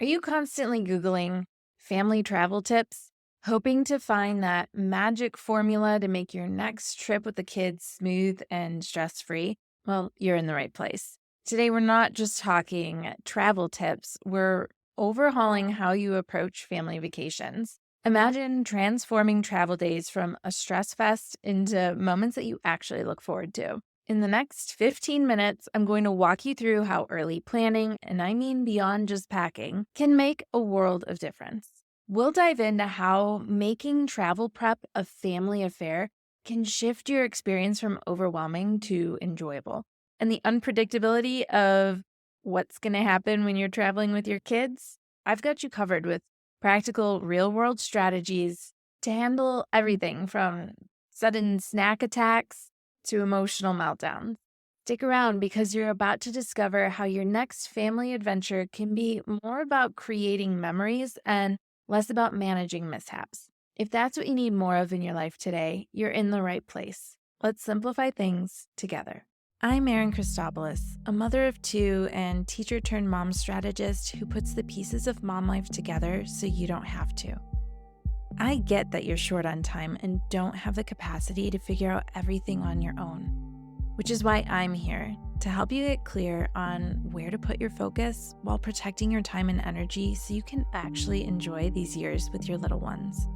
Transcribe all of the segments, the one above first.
Are you constantly Googling family travel tips, hoping to find that magic formula to make your next trip with the kids smooth and stress free? Well, you're in the right place. Today, we're not just talking travel tips, we're overhauling how you approach family vacations. Imagine transforming travel days from a stress fest into moments that you actually look forward to. In the next 15 minutes, I'm going to walk you through how early planning, and I mean beyond just packing, can make a world of difference. We'll dive into how making travel prep a family affair can shift your experience from overwhelming to enjoyable. And the unpredictability of what's going to happen when you're traveling with your kids, I've got you covered with practical real world strategies to handle everything from sudden snack attacks to emotional meltdowns. Stick around because you're about to discover how your next family adventure can be more about creating memories and less about managing mishaps. If that's what you need more of in your life today, you're in the right place. Let's simplify things together. I'm Erin Christopoulos, a mother of two and teacher turned mom strategist who puts the pieces of mom life together so you don't have to. I get that you're short on time and don't have the capacity to figure out everything on your own, which is why I'm here to help you get clear on where to put your focus while protecting your time and energy so you can actually enjoy these years with your little ones.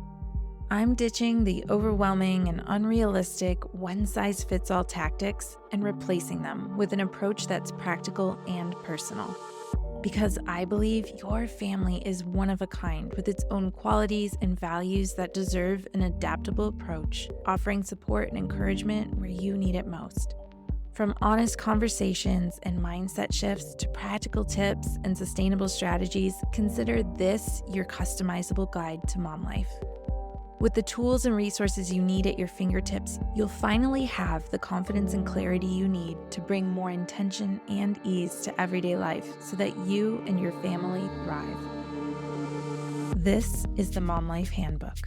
I'm ditching the overwhelming and unrealistic one-size-fits-all tactics and replacing them with an approach that's practical and personal. Because I believe your family is one of a kind with its own qualities and values that deserve an adaptable approach, offering support and encouragement where you need it most. From honest conversations and mindset shifts to practical tips and sustainable strategies, consider this your customizable guide to mom life. With the tools and resources you need at your fingertips, you'll finally have the confidence and clarity you need to bring more intention and ease to everyday life so that you and your family thrive. This is the Mom Life Handbook.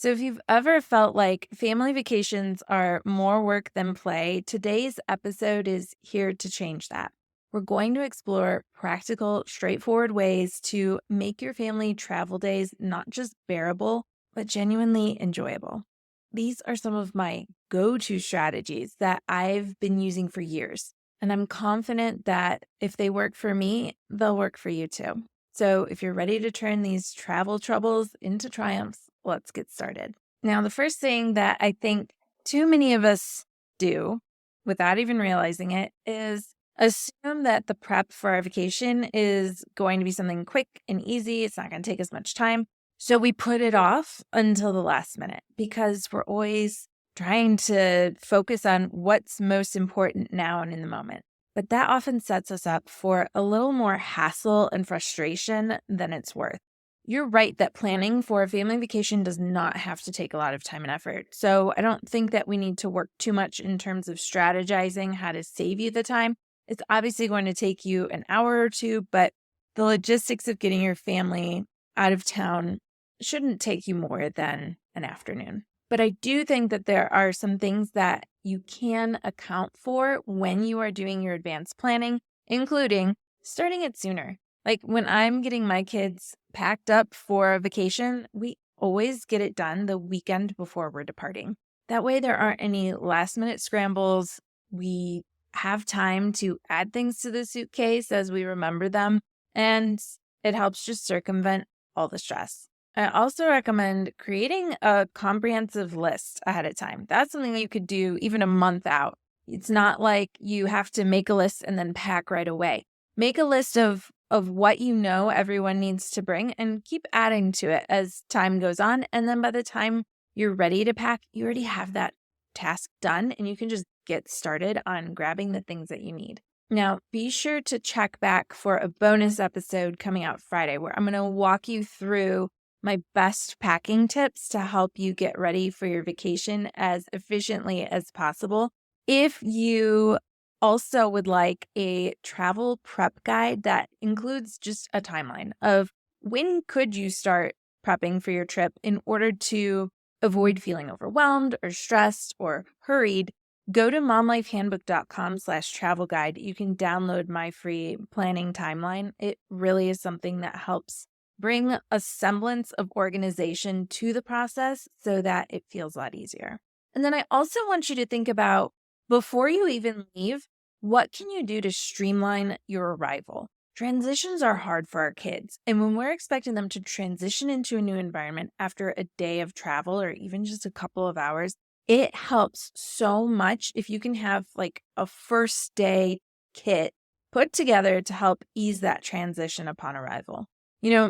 So, if you've ever felt like family vacations are more work than play, today's episode is here to change that. We're going to explore practical, straightforward ways to make your family travel days not just bearable, but genuinely enjoyable. These are some of my go-to strategies that I've been using for years, and I'm confident that if they work for me, they'll work for you too. So if you're ready to turn these travel troubles into triumphs, let's get started. Now, the first thing that I think too many of us do without even realizing it is assume that the prep for our vacation is going to be something quick and easy. It's not going to take as much time. So we put it off until the last minute because we're always trying to focus on what's most important now and in the moment. But that often sets us up for a little more hassle and frustration than it's worth. You're right that planning for a family vacation does not have to take a lot of time and effort. So I don't think that we need to work too much in terms of strategizing how to save you the time. It's obviously going to take you an hour or two, but the logistics of getting your family out of town shouldn't take you more than an afternoon. But I do think that there are some things that you can account for when you are doing your advanced planning, including starting it sooner. Like when I'm getting my kids packed up for a vacation, we always get it done the weekend before we're departing. That way there aren't any last minute scrambles. We have time to add things to the suitcase as we remember them, and it helps just circumvent all the stress. I also recommend creating a comprehensive list ahead of time. That's something that you could do even a month out. It's not like you have to make a list and then pack right away. Make a list of what you know everyone needs to bring and keep adding to it as time goes on. And then by the time you're ready to pack, you already have that task done and you can just get started on grabbing the things that you need. Now, be sure to check back for a bonus episode coming out Friday where I'm going to walk you through my best packing tips to help you get ready for your vacation as efficiently as possible. If you also would like a travel prep guide that includes just a timeline of when could you start prepping for your trip in order to avoid feeling overwhelmed or stressed or hurried, go to momlifehandbook.com/travel guide. You can download my free planning timeline. It really is something that helps bring a semblance of organization to the process so that it feels a lot easier. And then I also want you to think about, before you even leave, what can you do to streamline your arrival? Transitions are hard for our kids. And when we're expecting them to transition into a new environment after a day of travel or even just a couple of hours, it helps so much if you can have like a first day kit put together to help ease that transition upon arrival.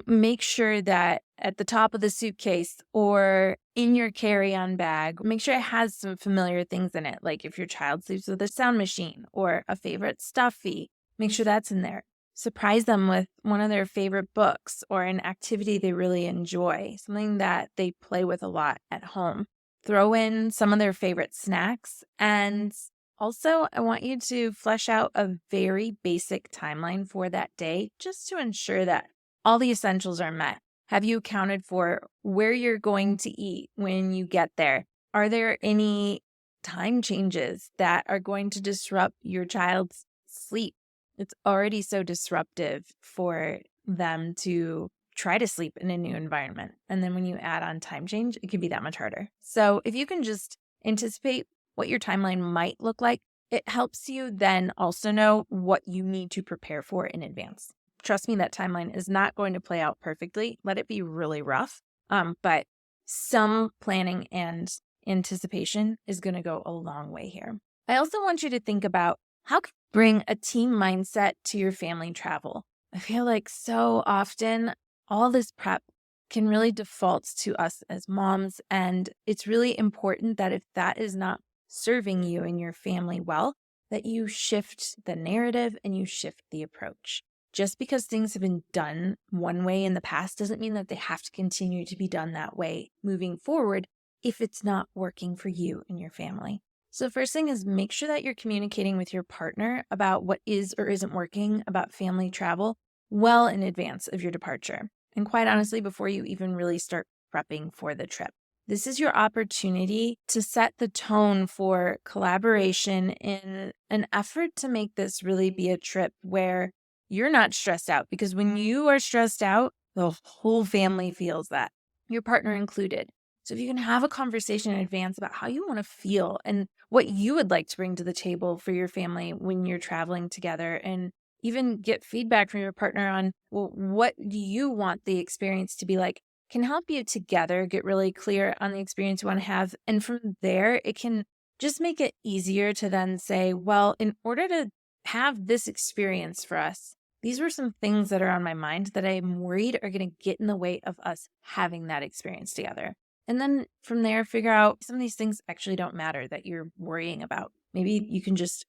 Make sure that at the top of the suitcase or in your carry-on bag, make sure it has some familiar things in it. Like if your child sleeps with a sound machine or a favorite stuffy, make sure that's in there. Surprise them with one of their favorite books or an activity they really enjoy, something that they play with a lot at home. Throw in some of their favorite snacks. And also, I want you to flesh out a very basic timeline for that day just to ensure that all the essentials are met. Have you accounted for where you're going to eat when you get there? Are there any time changes that are going to disrupt your child's sleep? It's already so disruptive for them to try to sleep in a new environment. And then when you add on time change, it can be that much harder. So if you can just anticipate what your timeline might look like, it helps you then also know what you need to prepare for in advance. Trust me, that timeline is not going to play out perfectly. Let it be really rough. But some planning and anticipation is going to go a long way here. I also want you to think about how can you bring a team mindset to your family travel. I feel like so often all this prep can really default to us as moms. And it's really important that if that is not serving you and your family well, that you shift the narrative and you shift the approach. Just because things have been done one way in the past doesn't mean that they have to continue to be done that way moving forward if it's not working for you and your family. So first thing is, make sure that you're communicating with your partner about what is or isn't working about family travel well in advance of your departure. And quite honestly, before you even really start prepping for the trip. This is your opportunity to set the tone for collaboration in an effort to make this really be a trip where you're not stressed out, because when you are stressed out, the whole family feels that, your partner included. So if you can have a conversation in advance about how you want to feel and what you would like to bring to the table for your family when you're traveling together, and even get feedback from your partner on, well, what do you want the experience to be like, can help you together get really clear on the experience you want to have. And from there, it can just make it easier to then say, well, in order to have this experience for us, these were some things that are on my mind that I'm worried are going to get in the way of us having that experience together. And then from there, figure out some of these things actually don't matter that you're worrying about. Maybe you can just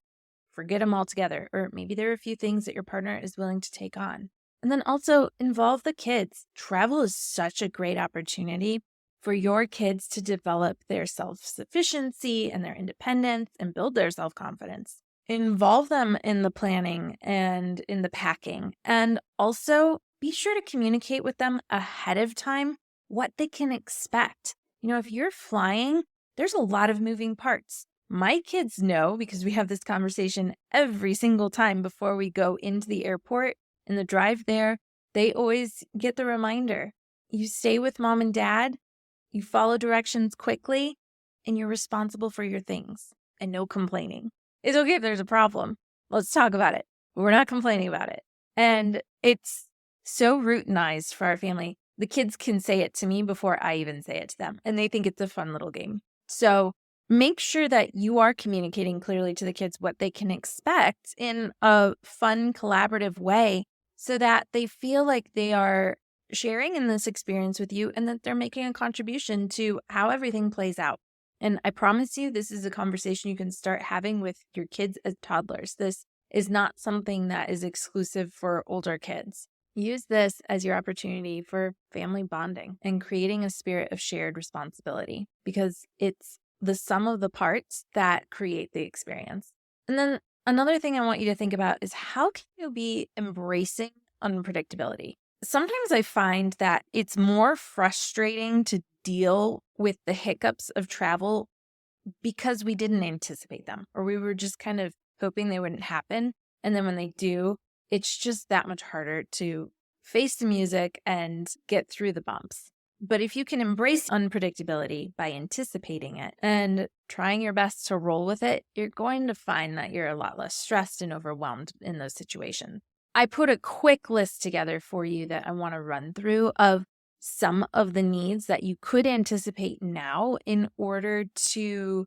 forget them altogether, or maybe there are a few things that your partner is willing to take on. And then also involve the kids. Travel is such a great opportunity for your kids to develop their self-sufficiency and their independence and build their self-confidence. Involve them in the planning and in the packing. And also be sure to communicate with them ahead of time what they can expect. If you're flying, there's a lot of moving parts. My kids know, because we have this conversation every single time before we go into the airport and the drive there. They always get the reminder. You stay with mom and dad, you follow directions quickly, and you're responsible for your things, and no complaining. It's okay if there's a problem. Let's talk about it. But we're not complaining about it. And it's so routinized for our family. The kids can say it to me before I even say it to them, and they think it's a fun little game. So make sure that you are communicating clearly to the kids what they can expect in a fun, collaborative way, so that they feel like they are sharing in this experience with you and that they're making a contribution to how everything plays out. And I promise you, this is a conversation you can start having with your kids as toddlers. This is not something that is exclusive for older kids. Use this as your opportunity for family bonding and creating a spirit of shared responsibility, because it's the sum of the parts that create the experience. And then another thing I want you to think about is, how can you be embracing unpredictability? Sometimes I find that it's more frustrating to deal with the hiccups of travel because we didn't anticipate them, or we were just kind of hoping they wouldn't happen. And then when they do, it's just that much harder to face the music and get through the bumps. But if you can embrace unpredictability by anticipating it and trying your best to roll with it, you're going to find that you're a lot less stressed and overwhelmed in those situations. I put a quick list together for you that I want to run through of some of the needs that you could anticipate now in order to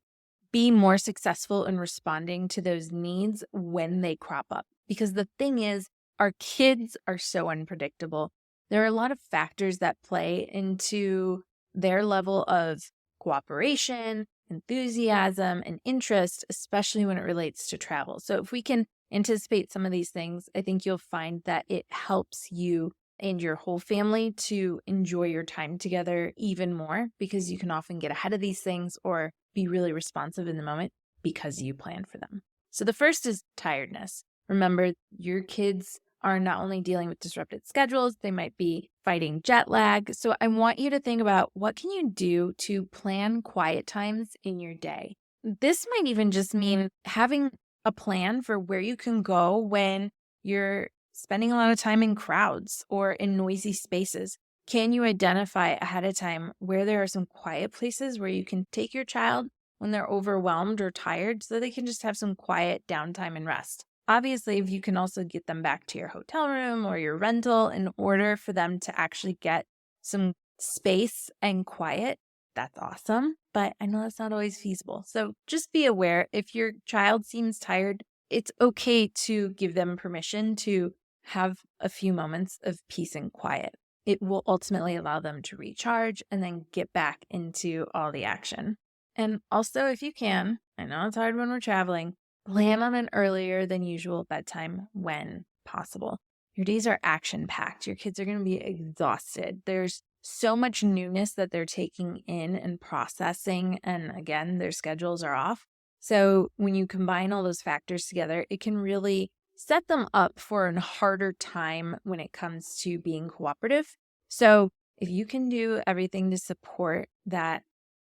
be more successful in responding to those needs when they crop up. Because the thing is, our kids are so unpredictable. There are a lot of factors that play into their level of cooperation, enthusiasm, and interest, especially when it relates to travel. So if we can anticipate some of these things, I think you'll find that it helps you and your whole family to enjoy your time together even more, because you can often get ahead of these things or be really responsive in the moment because you planned for them. So the first is tiredness. Remember, your kids are not only dealing with disrupted schedules, they might be fighting jet lag. So I want you to think about, what can you do to plan quiet times in your day? This might even just mean having a plan for where you can go when you're spending a lot of time in crowds or in noisy spaces. Can you identify ahead of time where there are some quiet places where you can take your child when they're overwhelmed or tired so they can just have some quiet downtime and rest? Obviously, if you can also get them back to your hotel room or your rental in order for them to actually get some space and quiet, that's awesome. But I know that's not always feasible. So just be aware, if your child seems tired, it's okay to give them permission to have a few moments of peace and quiet. It will ultimately allow them to recharge and then get back into all the action. And also, if you can, I know it's hard when we're traveling, plan on an earlier than usual bedtime when possible. Your days are action-packed. Your kids are going to be exhausted. There's so much newness that they're taking in and processing. And again, their schedules are off. So when you combine all those factors together, it can really set them up for a harder time when it comes to being cooperative. So if you can do everything to support that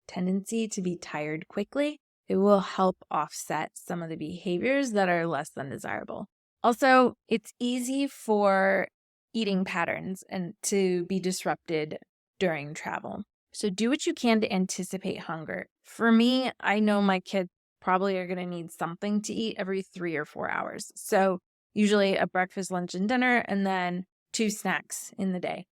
tendency to be tired quickly, it will help offset some of the behaviors that are less than desirable. Also, it's easy for eating patterns and to be disrupted during travel. So do what you can to anticipate hunger. For me, I know my kids probably are going to need something to eat every 3 or 4 hours. So usually a breakfast, lunch, and dinner, and then 2 snacks in the day.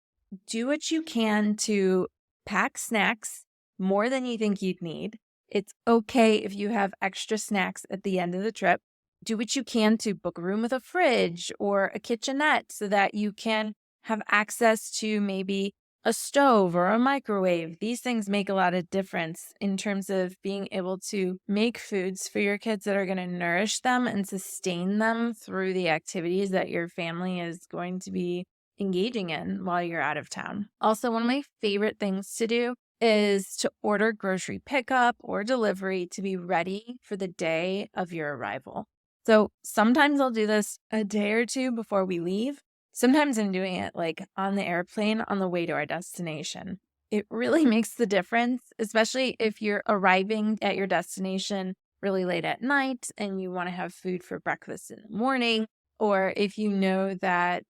Do what you can to pack snacks more than you think you'd need. It's okay if you have extra snacks at the end of the trip. Do what you can to book a room with a fridge or a kitchenette so that you can have access to maybe a stove or a microwave. These things make a lot of difference in terms of being able to make foods for your kids that are going to nourish them and sustain them through the activities that your family is going to be engaging in while you're out of town. Also, one of my favorite things to do is to order grocery pickup or delivery to be ready for the day of your arrival. So sometimes I'll do this a day or two before we leave. Sometimes I'm doing it like on the airplane on the way to our destination. It really makes the difference, especially if you're arriving at your destination really late at night and you want to have food for breakfast in the morning, or if you know that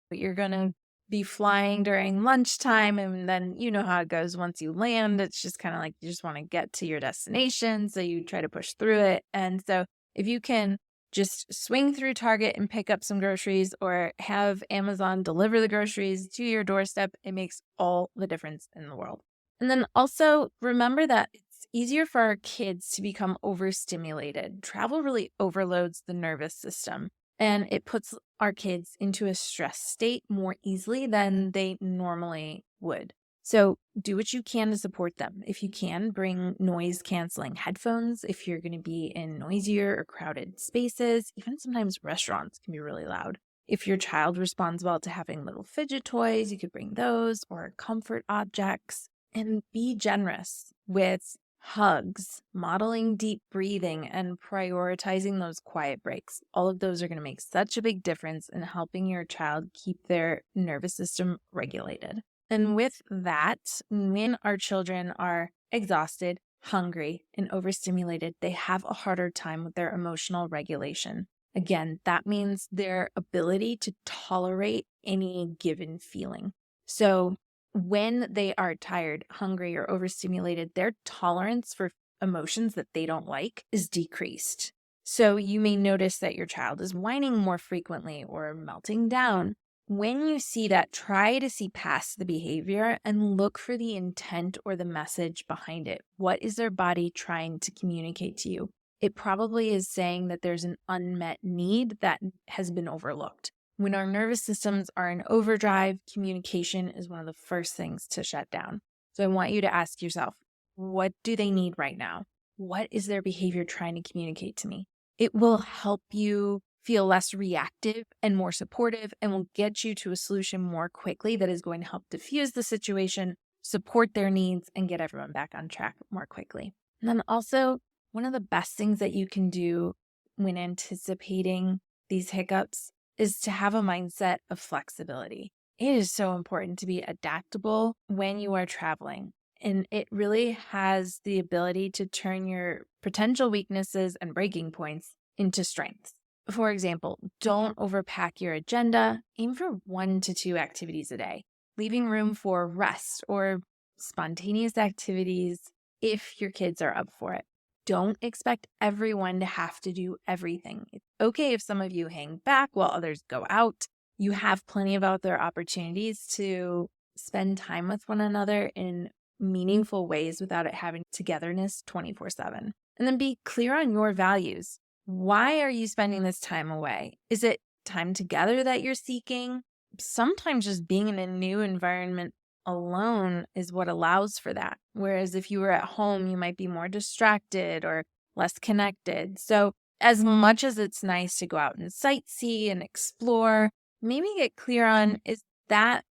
you're going to be flying during lunchtime, and then you know how it goes once you land. It's just kind of like you just want to get to your destination, so you try to push through it. And so if you can just swing through Target and pick up some groceries or have Amazon deliver the groceries to your doorstep, it makes all the difference in the world. And then also remember that it's easier for our kids to become overstimulated. Travel really overloads the nervous system, and it puts our kids into a stress state more easily than they normally would. So do what you can to support them. If you can, bring noise canceling headphones if you're going to be in noisier or crowded spaces. Even sometimes restaurants can be really loud. If your child responds well to having little fidget toys, you could bring those or comfort objects. And be generous with hugs, modeling deep breathing, and prioritizing those quiet breaks. All of those are going to make such a big difference in helping your child keep their nervous system regulated. And with that, when our children are exhausted, hungry, and overstimulated, they have a harder time with their emotional regulation. Again, that means their ability to tolerate any given feeling. So when they are tired, hungry, or overstimulated, their tolerance for emotions that they don't like is decreased. So you may notice that your child is whining more frequently or melting down. When you see that, try to see past the behavior and look for the intent or the message behind it. What is their body trying to communicate to you? It probably is saying that there's an unmet need that has been overlooked. When our nervous systems are in overdrive, communication is one of the first things to shut down. So I want you to ask yourself, what do they need right now? What is their behavior trying to communicate to me? It will help you feel less reactive and more supportive, and will get you to a solution more quickly that is going to help diffuse the situation, support their needs, and get everyone back on track more quickly. And then also, one of the best things that you can do when anticipating these hiccups is to have a mindset of flexibility. It is so important to be adaptable when you are traveling. And it really has the ability to turn your potential weaknesses and breaking points into strengths. For example, don't overpack your agenda. Aim for 1 to 2 activities a day, leaving room for rest or spontaneous activities if your kids are up for it. Don't expect everyone to have to do everything. It's okay if some of you hang back while others go out. You have plenty of other opportunities to spend time with one another in meaningful ways without it having togetherness 24/7. And then be clear on your values. Why are you spending this time away? Is it time together that you're seeking? Sometimes just being in a new environment alone is what allows for that. Whereas if you were at home, you might be more distracted or less connected. So as much as it's nice to go out and sightsee and explore, maybe get clear on, is that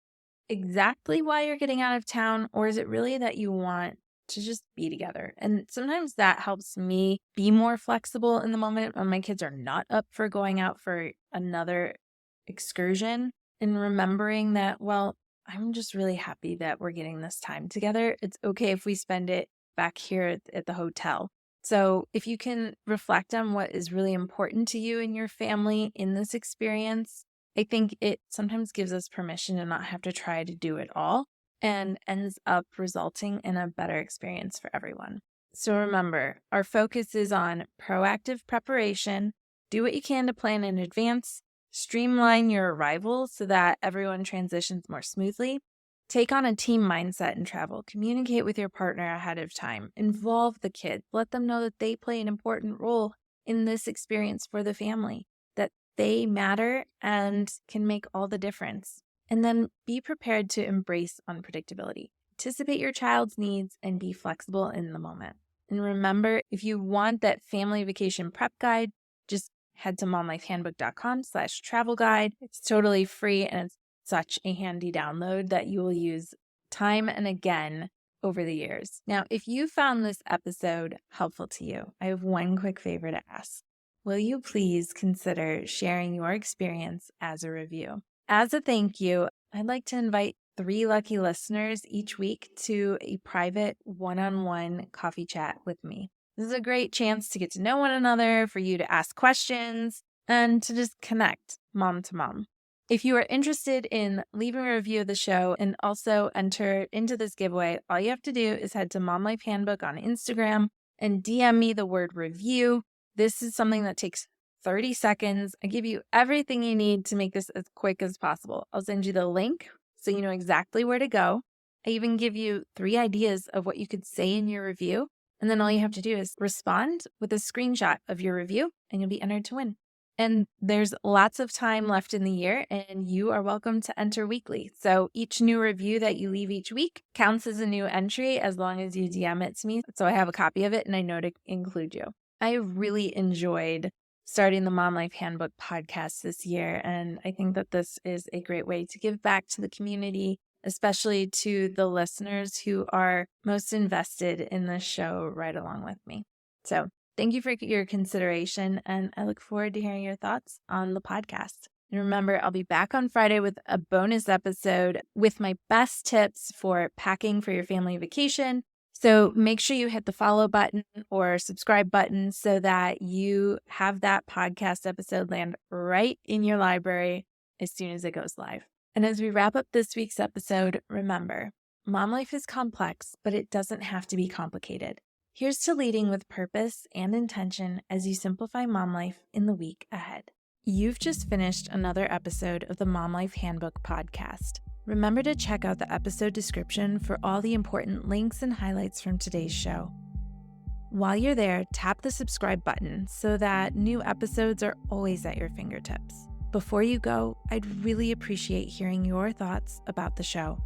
exactly why you're getting out of town? Or is it really that you want to just be together? And sometimes that helps me be more flexible in the moment when my kids are not up for going out for another excursion, and remembering that, well, I'm just really happy that we're getting this time together. It's okay if we spend it back here at the hotel. So if you can reflect on what is really important to you and your family in this experience, I think it sometimes gives us permission to not have to try to do it all, and ends up resulting in a better experience for everyone. So remember, our focus is on proactive preparation. Do what you can to plan in advance. Streamline your arrival so that everyone transitions more smoothly. Take on a team mindset in travel. Communicate with your partner ahead of time. Involve the kids. Let them know that they play an important role in this experience for the family, that they matter and can make all the difference. And then be prepared to embrace unpredictability. Anticipate your child's needs and be flexible in the moment. And remember, if you want that family vacation prep guide, just head to momlifehandbook.com/travel guide. It's totally free, and it's such a handy download that you will use time and again over the years. Now, if you found this episode helpful to you, I have one quick favor to ask. Will you please consider sharing your experience as a review? As a thank you, I'd like to invite 3 lucky listeners each week to a private one-on-one coffee chat with me. This is a great chance to get to know one another, for you to ask questions, and to just connect mom to mom. If you are interested in leaving a review of the show and also enter into this giveaway, all you have to do is head to Mom Life Handbook on Instagram and DM me the word review. This is something that takes 30 seconds. I give you everything you need to make this as quick as possible. I'll send you the link so you know exactly where to go. I even give you 3 ideas of what you could say in your review. And then all you have to do is respond with a screenshot of your review, and you'll be entered to win. And there's lots of time left in the year, and you are welcome to enter weekly. So each new review that you leave each week counts as a new entry as long as you DM it to me. So I have a copy of it and I know to include you. I really enjoyed starting the Mom Life Handbook podcast this year, and I think that this is a great way to give back to the community, especially to the listeners who are most invested in this show right along with me. So thank you for your consideration, and I look forward to hearing your thoughts on the podcast. And remember, I'll be back on Friday with a bonus episode with my best tips for packing for your family vacation. So make sure you hit the follow button or subscribe button so that you have that podcast episode land right in your library as soon as it goes live. And as we wrap up this week's episode, remember, mom life is complex, but it doesn't have to be complicated. Here's to leading with purpose and intention as you simplify mom life in the week ahead. You've just finished another episode of the Mom Life Handbook podcast. Remember to check out the episode description for all the important links and highlights from today's show. While you're there, tap the subscribe button so that new episodes are always at your fingertips. Before you go, I'd really appreciate hearing your thoughts about the show.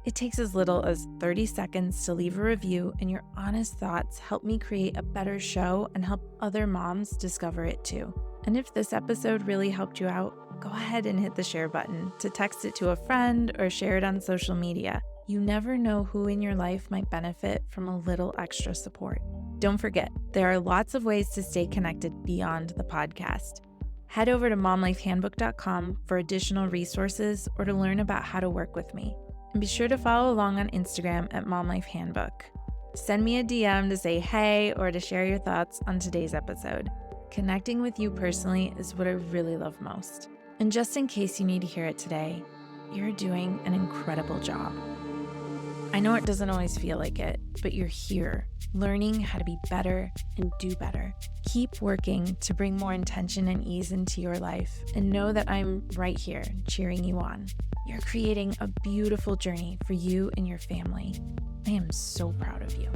It takes as little as 30 seconds to leave a review, and your honest thoughts help me create a better show and help other moms discover it too. And if this episode really helped you out, go ahead and hit the share button to text it to a friend or share it on social media. You never know who in your life might benefit from a little extra support. Don't forget, there are lots of ways to stay connected beyond the podcast. Head over to momlifehandbook.com for additional resources or to learn about how to work with me. And be sure to follow along on Instagram at momlifehandbook. Send me a DM to say hey or to share your thoughts on today's episode. Connecting with you personally is what I really love most. And just in case you need to hear it today, you're doing an incredible job. I know it doesn't always feel like it, but you're here, learning how to be better and do better. Keep working to bring more intention and ease into your life, and know that I'm right here cheering you on. You're creating a beautiful journey for you and your family. I am so proud of you.